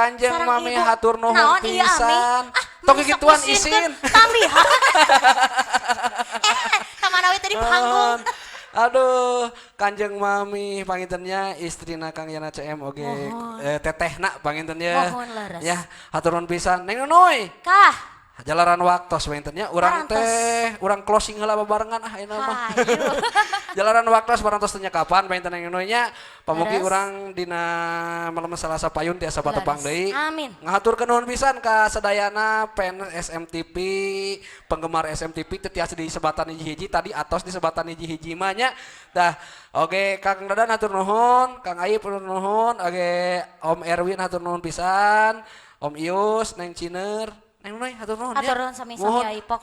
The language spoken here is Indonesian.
Kanjeng Sareng Mami ibu. hatur nuhun Naon ieu, Ami? pisan. Ah, Tong menyesek gituan mesin isin. Tambihan. Kamana we tadi panggung. Aduh, Kanjeng Mami pangintennya istrina Kang Yana CM oge Mohon. tetehna pangintennya. Mohon leres. Ya, hatur nuhun pisan. Neng Nunoy. Kah, Jalaran waktos pangintennya urang Parantos. teh urang closing heula babarengan ayeuna mah. hayu. Jalaran waktos parantos teh nya kapan panginten Neng Nunoy nya. Pamugi Leres. urang dina malam Salasa payun tiasa batepang Leres. deui. Amin. Ngahaturkeun nuhun pisan ka sadayana fans SMTV, penggemar SMTV teu tiasa disebatan hiji-hiji tadi atos disebatan hiji-hiji mah nya. Dah, oge Kang Dadan hatur nuhun, Kang Ayip hatur nuhun, oge Om Erwin hatur nuhun pisan, Om Ius, Neng Ciner, Neng Nunoy hatur nuhun ya. Hatur nuhun sami-sami Mohon Aipok.